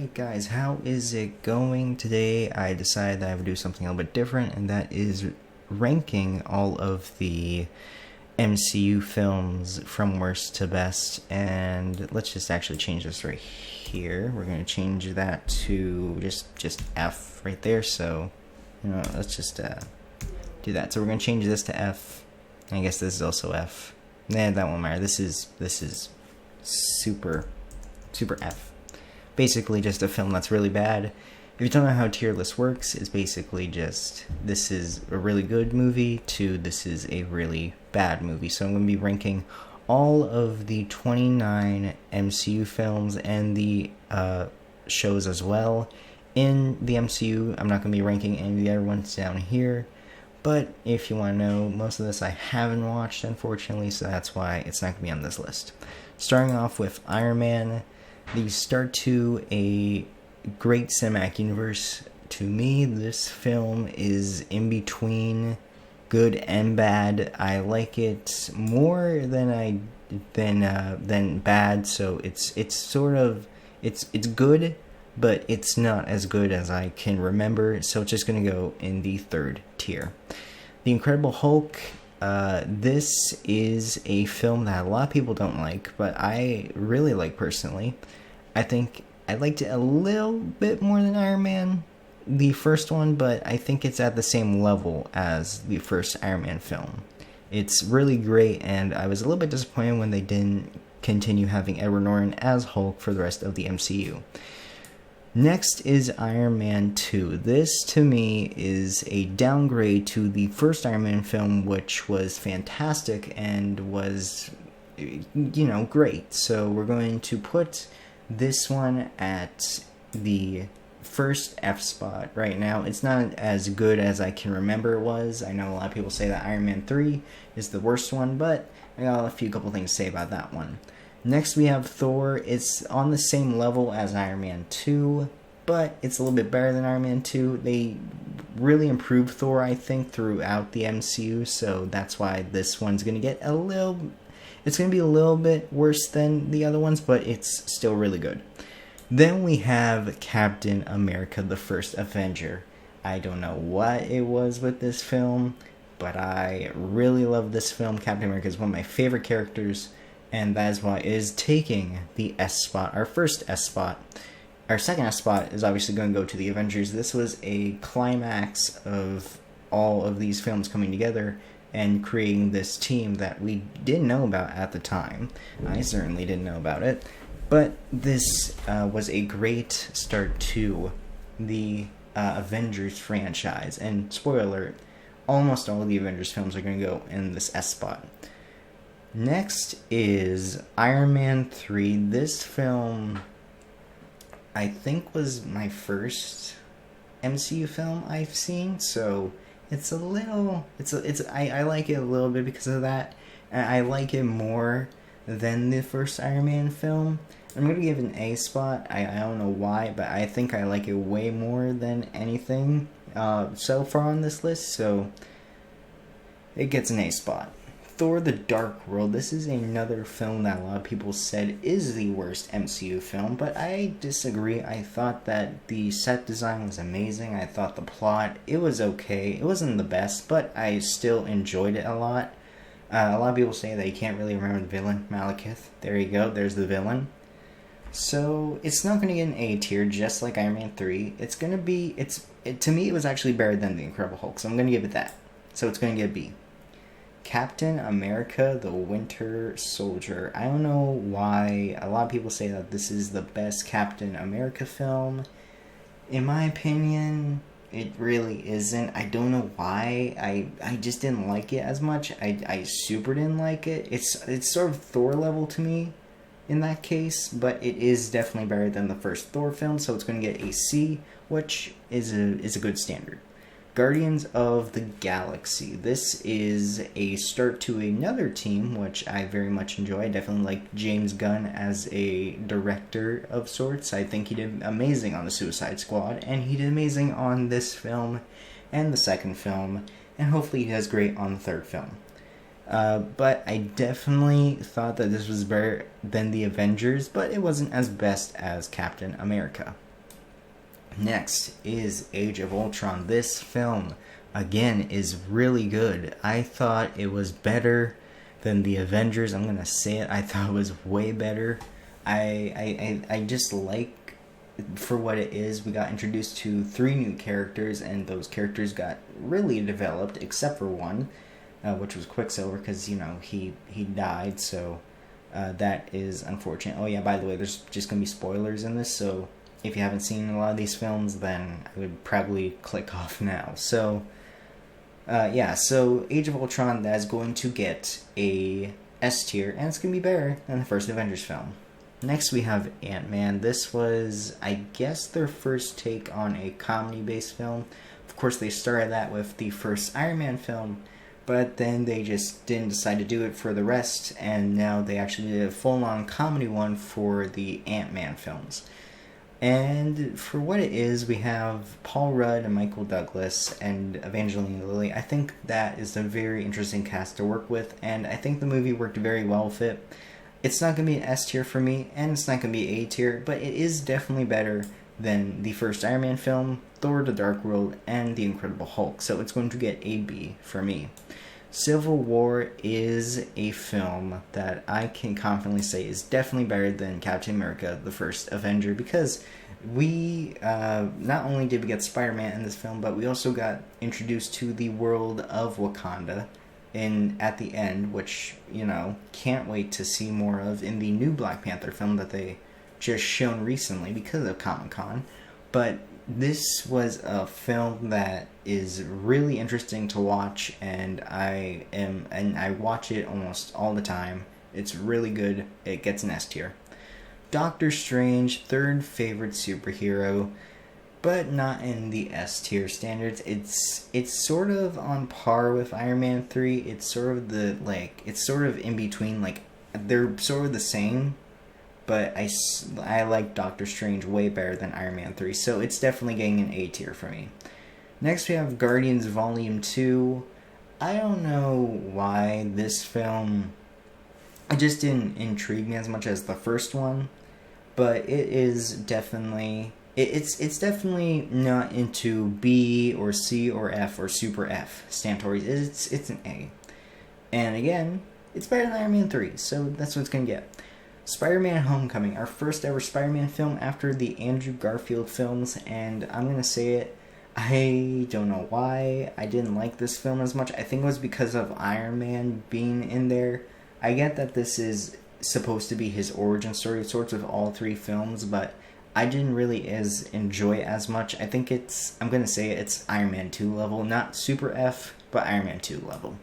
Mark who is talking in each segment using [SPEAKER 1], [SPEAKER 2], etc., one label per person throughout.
[SPEAKER 1] Hey guys, how is it going today? I decided that I would do something a little bit different, and that is ranking all of the MCU films from worst to best. And let's just actually change this right here. We're going to change that to just F right there. So, let's just do that. So we're going to change this to F. I guess this is also F. Nah, that won't matter. This is super F. Basically just a film that's really bad. If you don't know how tier list works, it's basically just this is a really good movie to this is a really bad movie. So I'm going to be ranking all of the 29 MCU films and the shows as well in the MCU. I'm not going to be ranking any of the other ones down here. But if you want to know, most of this I haven't watched, unfortunately, so that's why it's not going to be on this list. Starting off with Iron Man, the start to a great cinematic universe. To me, this film is in between good and bad. I like it more than bad. So it's sort of it's good, but it's not as good as I can remember. So it's just gonna go in the third tier. The Incredible Hulk. This is a film that a lot of people don't like, but I really like personally. I think I liked it a little bit more than Iron Man, the first one, but I think it's at the same level as the first Iron Man film. It's really great, and I was a little bit disappointed when they didn't continue having Edward Norton as Hulk for the rest of the MCU. Next is Iron Man 2. This, to me, is a downgrade to the first Iron Man film, which was fantastic and was, great. So we're going to put this one at the first F spot right now. It's not as good as I can remember it was. I know a lot of people say that Iron Man 3 is the worst one, but I got a couple things to say about that one. Next we have Thor. It's on the same level as Iron Man 2, but it's a little bit better than Iron Man 2. They really improved Thor, I think, throughout the MCU, so that's why this one's going to get it's going to be a little bit worse than the other ones, but it's still really good. Then we have Captain America, the First Avenger. I don't know what it was with this film, but I really love this film. Captain America is one of my favorite characters, and that is why it is taking the S spot, our first S spot. Our second S spot is obviously going to go to the Avengers. This was a climax of all of these films coming together and creating this team that we didn't know about at the time. I certainly didn't know about it. But this was a great start to the Avengers franchise. And spoiler alert, almost all of the Avengers films are going to go in this S spot. Next is Iron Man 3. This film, I think, was my first MCU film I've seen, so it's a little, I like it a little bit because of that. I like it more than the first Iron Man film. I'm going to give it an A spot. I don't know why, but I think I like it way more than anything so far on this list, so it gets an A spot. Thor: The Dark World. This is another film that a lot of people said is the worst MCU film, but I disagree. I thought that the set design was amazing. I thought the plot, it was okay. It wasn't the best, but I still enjoyed it a lot. A lot of people say that you can't really remember the villain, Malekith. There you go, there's the villain. So it's not going to get an A tier, just like Iron Man 3. It's going to be, to me, it was actually better than The Incredible Hulk, so I'm going to give it that. So it's going to get a B. Captain America, the Winter Soldier. I don't know why a lot of people say that this is the best Captain America film. In my opinion, it really isn't. I don't know why. I just didn't like it as much. I super didn't like it. It's sort of Thor level to me in that case, but it is definitely better than the first Thor film, so it's going to get a C, which is a good standard. Guardians of the Galaxy. This is a start to another team, which I very much enjoy. I definitely like James Gunn as a director of sorts. I think he did amazing on the Suicide Squad, and he did amazing on this film and the second film, and hopefully he does great on the third film. But I definitely thought that this was better than the Avengers, but it wasn't as best as Captain America. Next is Age of Ultron. This film, again, is really good. I thought it was better than the Avengers. I'm gonna say it. I thought it was way better. I just like, for what it is, we got introduced to 3 new characters, and those characters got really developed, except for one, which was Quicksilver, because, he died, so that is unfortunate. Oh yeah, by the way, there's just going to be spoilers in this, so if you haven't seen a lot of these films, then I would probably click off now. So, so Age of Ultron, that is going to get a S tier, and it's going to be better than the first Avengers film. Next we have Ant-Man. This was, I guess, their first take on a comedy-based film. Of course, they started that with the first Iron Man film, but then they just didn't decide to do it for the rest, and now they actually did a full-on comedy one for the Ant-Man films. And for what it is, we have Paul Rudd and Michael Douglas and Evangeline Lilly. I think that is a very interesting cast to work with, and I think the movie worked very well with it. It's not going to be an S tier for me, and it's not going to be A tier, but it is definitely better than the first Iron Man film, Thor: The Dark World, and The Incredible Hulk, so it's going to get a B for me. Civil War is a film that I can confidently say is definitely better than Captain America, the first Avenger, because we, not only did we get Spider-Man in this film, but we also got introduced to the world of Wakanda at the end, which, can't wait to see more of in the new Black Panther film that they just shown recently because of Comic-Con. But this was a film that is really interesting to watch, and I watch it almost all the time. It's really good. It gets an S tier. Doctor Strange, third favorite superhero, but not in the S tier standards. It's sort of on par with Iron Man 3. It's sort of it's sort of in between, they're sort of the same, but I like Doctor Strange way better than Iron Man 3, so it's definitely getting an A tier for me. Next we have Guardians Volume 2. I don't know why this film, it just didn't intrigue me as much as the first one, but it is definitely, it's definitely not into B or C or F or Super F standards. It's an A. And again, it's better than Iron Man 3, so that's what it's going to get. Spider-Man Homecoming, our first ever Spider-Man film after the Andrew Garfield films, and I'm going to say it, I don't know why I didn't like this film as much. I think it was because of Iron Man being in there. I get that this is supposed to be his origin story of sorts of all 3 films, but I didn't really enjoy it as much. I think I'm going to say it's Iron Man 2 level, not Super F, but Iron Man 2 level.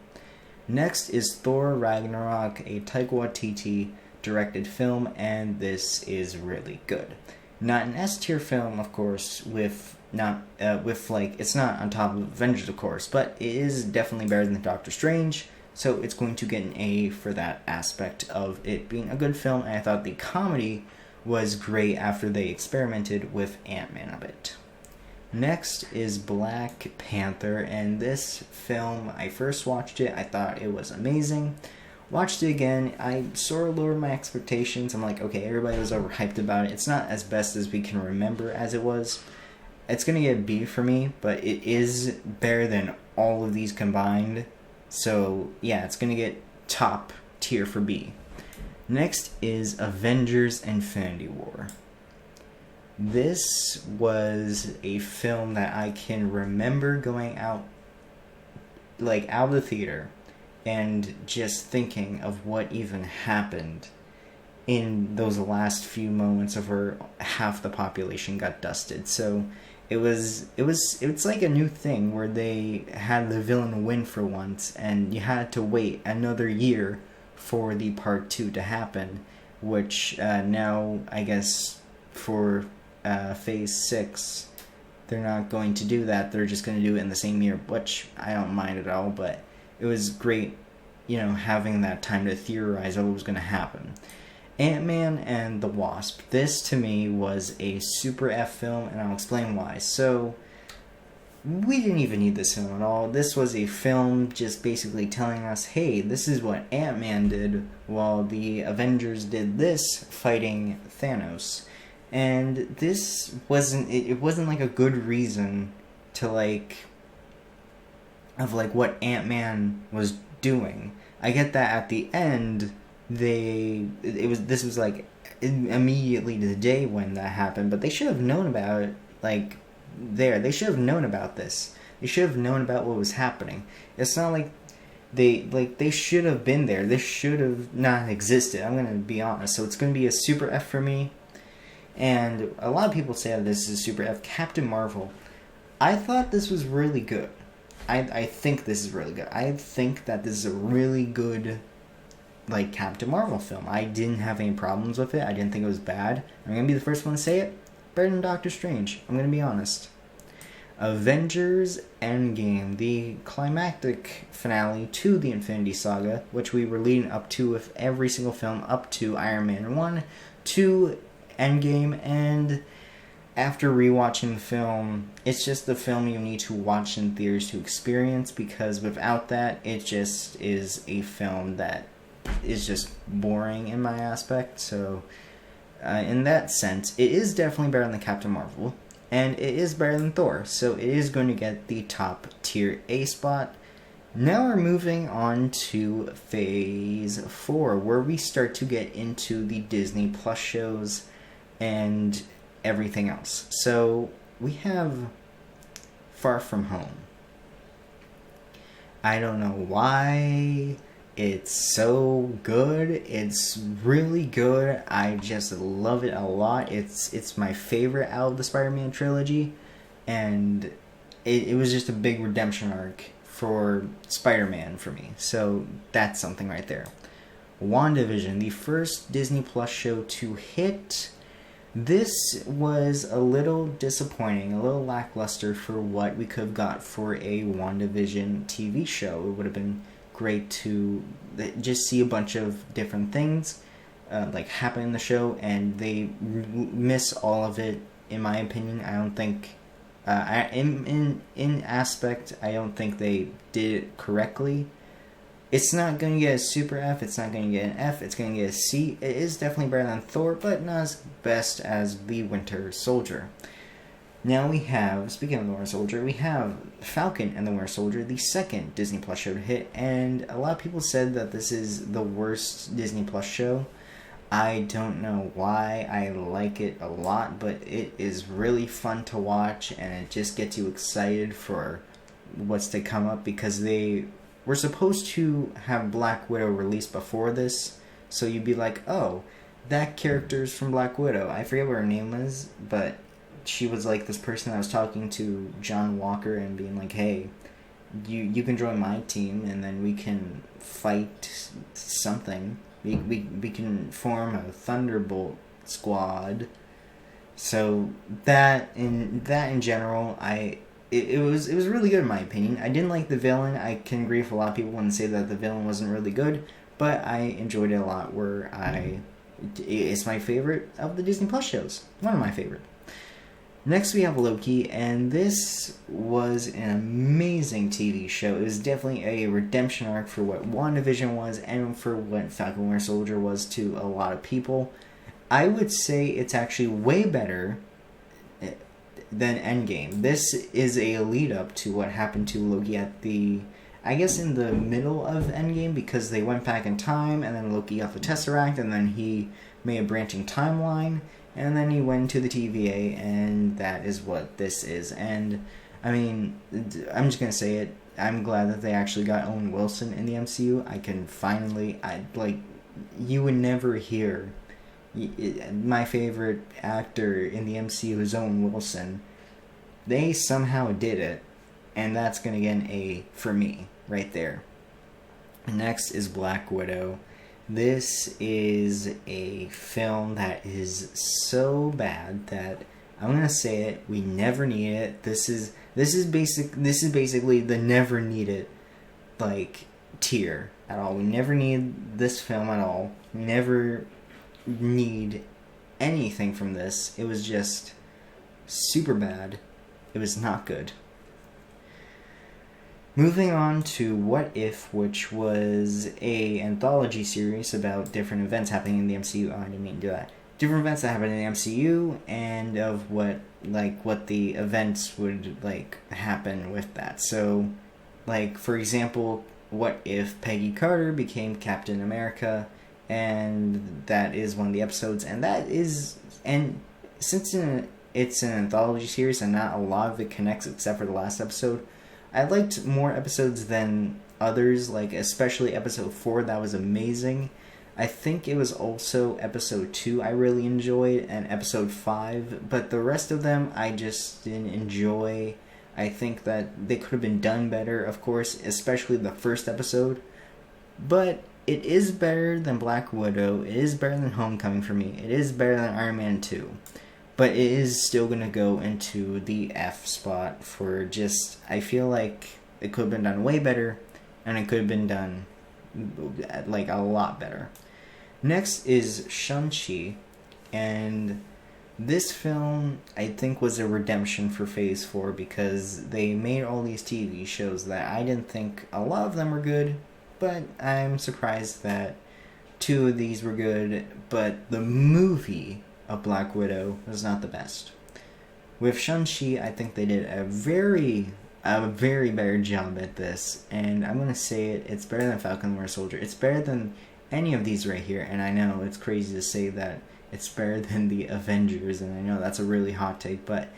[SPEAKER 1] Next is Thor Ragnarok, a Taika Waititi directed film, and this is really good. Not an S tier film, of course, it's not on top of Avengers, of course, but it is definitely better than Doctor Strange, so it's going to get an A for that aspect of it being a good film, and I thought the comedy was great after they experimented with Ant-Man a bit. Next is Black Panther, and this film, I first watched it, I thought it was amazing. Watched it again, I sort of lowered my expectations. I'm like, okay, everybody was overhyped about it. It's not as best as we can remember as it was. It's going to get a B for me, but it is better than all of these combined. So, yeah, it's going to get top tier for B. Next is Avengers Infinity War. This was a film that I can remember going out of the theater and just thinking of what even happened in those last few moments of where half the population got dusted. So it's like a new thing where they had the villain win for once, and you had to wait another year for the part 2 to happen, which now I guess for phase 6 they're not going to do that. They're just going to do it in the same year, which I don't mind at all, but it was great, having that time to theorize what was going to happen. Ant-Man and the Wasp. This, to me, was a Super F film, and I'll explain why. So, we didn't even need this film at all. This was a film just basically telling us, hey, this is what Ant-Man did, while the Avengers did this, fighting Thanos. And this wasn't, it wasn't like a good reason to like, of like what Ant-Man was doing. I get that at the end, this was like immediately the day when that happened, but they should have known about it, like, they should have known about this. They should have known about what was happening. It's not like they should have been there. This should have not existed. I'm gonna be honest. So it's gonna be a super F for me. And a lot of people say that this is a super F. Captain Marvel. I thought this was really good. I think this is really good. I think that this is a really good, like, Captain Marvel film. I didn't have any problems with it. I didn't think it was bad. I'm gonna be the first one to say it. Better than Doctor Strange. I'm gonna be honest. Avengers Endgame, the climactic finale to the Infinity Saga, which we were leading up to with every single film up to Iron Man 1, to Endgame, and after rewatching the film, it's just the film you need to watch in theaters to experience, because without that, it just is a film that is just boring in my aspect. So, in that sense, it is definitely better than Captain Marvel, and it is better than Thor, so it is going to get the top tier A spot. Now we're moving on to Phase 4, where we start to get into the Disney Plus shows and everything else. So we have Far From Home. I don't know why it's so good. It's really good. I just love it a lot. It's my favorite out of the Spider-Man trilogy, and it was just a big redemption arc for Spider-Man for me. So that's something right there. WandaVision, the first Disney Plus show to hit. This was a little disappointing, a little lackluster for what we could have got for a WandaVision TV show. It would have been great to just see a bunch of different things like happen in the show, and they miss all of it, in my opinion. I don't think in aspect, I don't think they did it correctly. It's not going to get a super F, it's not going to get an F, it's going to get a C. It is definitely better than Thor, but not as best as The Winter Soldier. Now we have, speaking of The Winter Soldier, we have Falcon and the Winter Soldier, the second Disney Plus show to hit, and a lot of people said that this is the worst Disney Plus show. I don't know why. I like it a lot, but it is really fun to watch, and it just gets you excited for what's to come up, because they were supposed to have Black Widow released before this, so you'd be like, oh, that character's from Black Widow. I forget what her name is, but she was like this person that was talking to John Walker and being like, hey, you can join my team, and then we can fight something. We can form a Thunderbolt squad. So that in general, it was really good in my opinion. I didn't like the villain. I can agree with a lot of people when they say that the villain wasn't really good, but I enjoyed it a lot. It's my favorite of the Disney Plus shows. One of my favorite. Next we have Loki, and this was an amazing TV show. It was definitely a redemption arc for what WandaVision was, and for what Falcon Winter Soldier was to a lot of people. I would say it's actually way better than Endgame. This is a lead up to what happened to Loki at I guess in the middle of Endgame, because they went back in time, and then Loki got the Tesseract, and then he made a branching timeline, and then he went to the TVA, and that is what this is. And, I mean, I'm just gonna say it, I'm glad that they actually got Owen Wilson in the MCU. I can finally, you would never hear, my favorite actor in the MCU is Owen Wilson. They somehow did it, and that's gonna get an A for me, right there. Next is Black Widow. This is a film that is so bad that I'm gonna say it. We never need it. This is basically the never need it tier at all. We never need this film at all. We never need anything from this. It was just super bad. It was not good. Moving on to What If, which was a anthology series about different events happening in the MCU. Oh, I didn't mean to do that. different events that happen in the MCU and of what the events would happen with that. So, for example, what if Peggy Carter became Captain America? And that is one of the episodes, and since it's an anthology series and not a lot of it connects except for the last episode, I liked more episodes than others, especially episode 4, that was amazing. I think it was also episode 2 I really enjoyed, and episode 5, but the rest of them I just didn't enjoy. I think that they could have been done better, of course, especially the first episode, but it is better than Black Widow, it is better than Homecoming for me, it is better than Iron Man 2, but it is still going to go into the F spot for just, I feel like it could have been done way better, and it could have been done a lot better. Next is Shang-Chi, and this film I think was a redemption for Phase 4 because they made all these TV shows that I didn't think a lot of them were good, but I'm surprised that 2 of these were good, but the movie of Black Widow was not the best. With Shang-Chi, I think they did a very better job at this, and I'm gonna say it's better than Falcon and Winter Soldier. It's better than any of these right here, and I know it's crazy to say that it's better than the Avengers, and I know that's a really hot take, but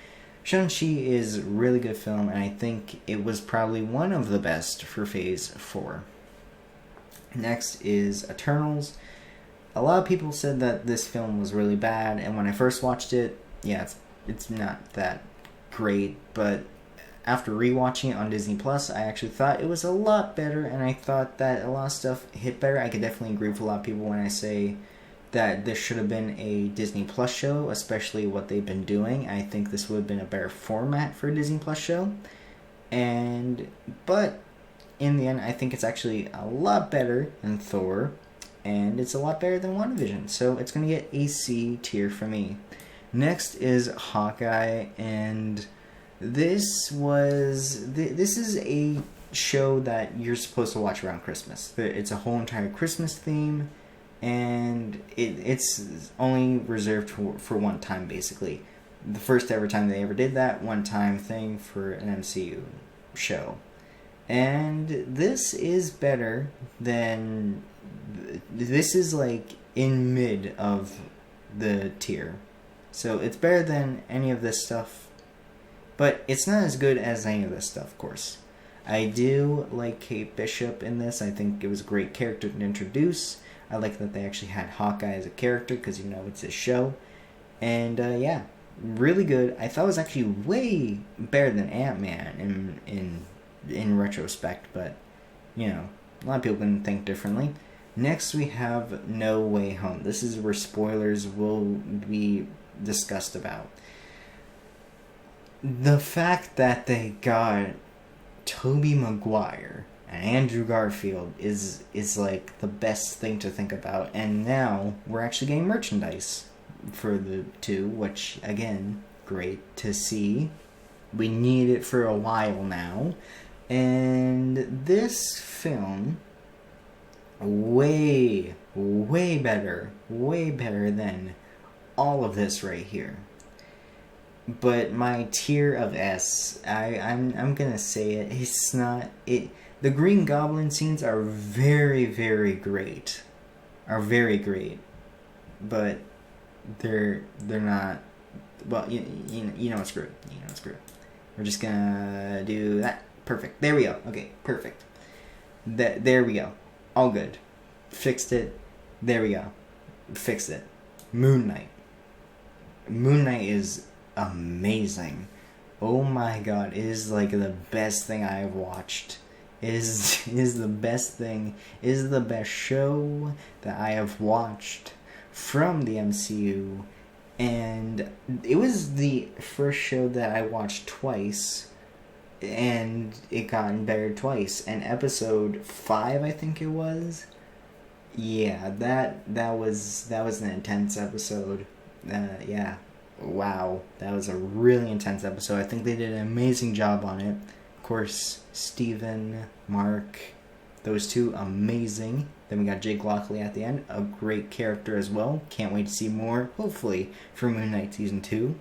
[SPEAKER 1] Shang-Chi is a really good film, and I think it was probably one of the best for Phase 4. Next is Eternals. A lot of people said that this film was really bad, and when I first watched it, yeah, it's not that great, but after rewatching it on Disney Plus, I actually thought it was a lot better, and I thought that a lot of stuff hit better. I could definitely agree with a lot of people when I say that this should have been a Disney Plus show, especially what they've been doing. I think this would have been a better format for a Disney Plus show. But in the end, I think it's actually a lot better than Thor, and it's a lot better than WandaVision. So it's going to get a C tier for me. Next is Hawkeye, and this is a show that you're supposed to watch around Christmas. It's a whole entire Christmas theme, and it's only reserved for one time, basically. The first ever time they ever did that, one-time thing for an MCU show. And this is better than... This is in mid of the tier. So it's better than any of this stuff, but it's not as good as any of this stuff, of course. I do like Kate Bishop in this. I think it was a great character to introduce. I like that they actually had Hawkeye as a character because, it's a show. And, yeah, really good. I thought it was actually way better than Ant-Man in retrospect, but, a lot of people can think differently. Next, we have No Way Home. This is where spoilers will be discussed about. The fact that they got Tobey Maguire and Andrew Garfield is the best thing to think about, and now we're actually getting merchandise for the two, which, again, great to see. We need it for a while now, and this film, way better than all of this right here. But my tier of S, I'm gonna say it. It's not it. The Green Goblin scenes are very great, but they're not. Well, you know it's screwed. We're just gonna do that. Perfect. There we go. Okay, perfect. There we go. All good. Fixed it. There we go. Fixed it. Moon Knight. Moon Knight is amazing. Oh my god, it is the best thing I have watched. It is the best thing. It is the best show that I have watched from the MCU, and it was the first show that I watched twice, and it got better twice. And episode 5, I think it was. Yeah, that was an intense episode. Yeah. Wow, that was a really intense episode. I think they did an amazing job on it. Of course, Steven, Mark, Those two, amazing. Then we got Jake Lockley at the end, a great character as well. Can't wait to see more, hopefully, for Moon Knight Season 2.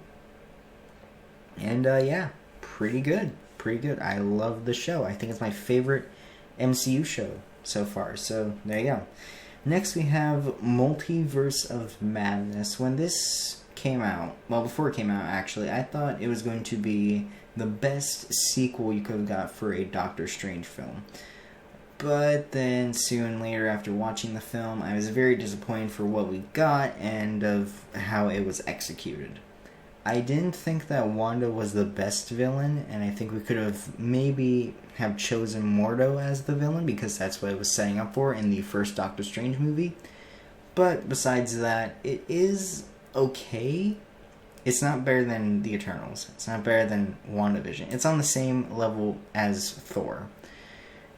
[SPEAKER 1] And, yeah, pretty good. Pretty good. I love the show. I think it's my favorite MCU show so far. So, there you go. Next, we have Multiverse of Madness. When this came out, well, before it came out, actually, I thought it was going to be the best sequel you could have got for a Doctor Strange film. But then soon later, after watching the film, I was very disappointed for what we got and of how it was executed. I didn't think that Wanda was the best villain, and I think we could have maybe have chosen Mordo as the villain, because that's what it was setting up for in the first Doctor Strange movie. But besides that, it is okay. It's not better than the Eternals. It's not better than WandaVision. It's on the same level as Thor.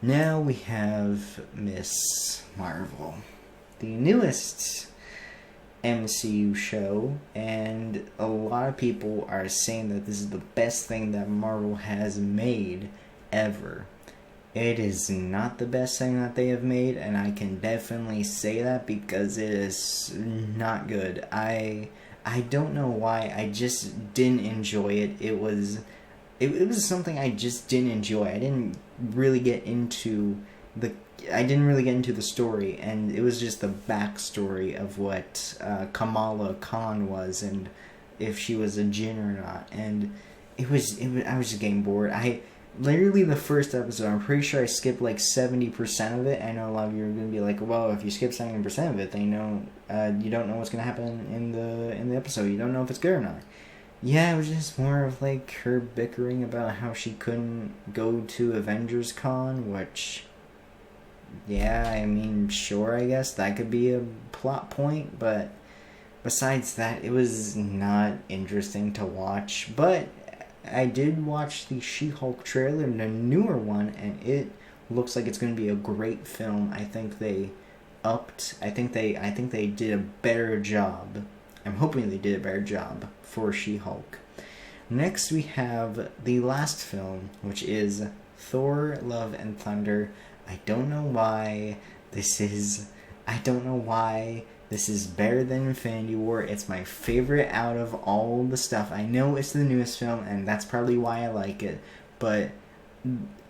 [SPEAKER 1] Now we have Miss Marvel, the newest MCU show, and a lot of people are saying that this is the best thing that Marvel has made ever. It is not the best thing that they have made, and I can definitely say that because it is not good. I don't know why, I just didn't enjoy it. It was something I just didn't enjoy. I didn't really get into the story, and it was just the backstory of what Kamala Khan was, and if she was a Jinn or not. And I was just getting bored. Literally the first episode, I'm pretty sure I skipped like 70% of it. I know a lot of you are going to be like, well, if you skip 70% of it, then you don't know what's going to happen in the episode. You don't know if it's good or not. Yeah, it was just more of like her bickering about how she couldn't go to Avengers Con, which, yeah, I mean, sure, I guess that could be a plot point, but besides that, it was not interesting to watch. But I did watch the She-Hulk trailer, the newer one, and it looks like it's going to be a great film. I think they did a better job. I'm hoping they did a better job for She-Hulk. Next, we have the last film, which is Thor: Love and Thunder. I don't know why this is better than Infinity War. It's my favorite out of all the stuff. I know it's the newest film, and that's probably why I like it, but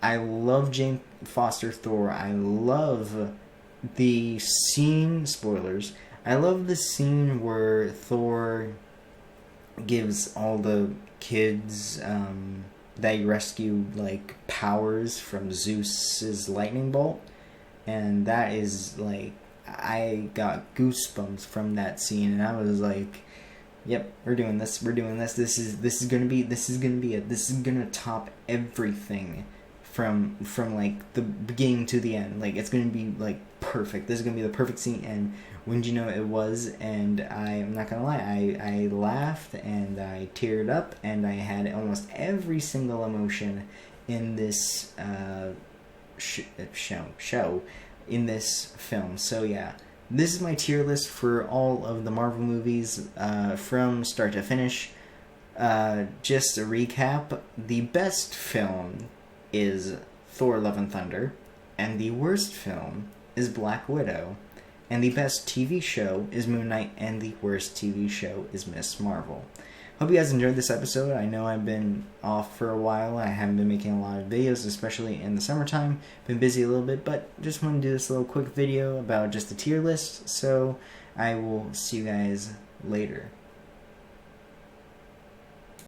[SPEAKER 1] I love Jane Foster Thor. I love the scene, spoilers, I love the scene where Thor gives all the kids that he rescued like powers from Zeus's lightning bolt, and that is like, I got goosebumps from that scene, and I was like, yep, we're doing this. This is gonna top everything from like the beginning to the end. Like, it's gonna be like perfect. This is gonna be the perfect scene, and wouldn't you know it was? And I'm not gonna lie, I laughed and I teared up, and I had almost every single emotion in this show in this film. So yeah, this is my tier list for all of the Marvel movies from start to finish. Just a recap, the best film is Thor: Love and Thunder, and the worst film is Black Widow, and the best TV show is Moon Knight, and the worst TV show is Miss Marvel. Hope you guys enjoyed this episode. I know I've been off for a while. I haven't been making a lot of videos, especially in the summertime. Been busy a little bit, but just want to do this little quick video about just the tier list. So I will see you guys later.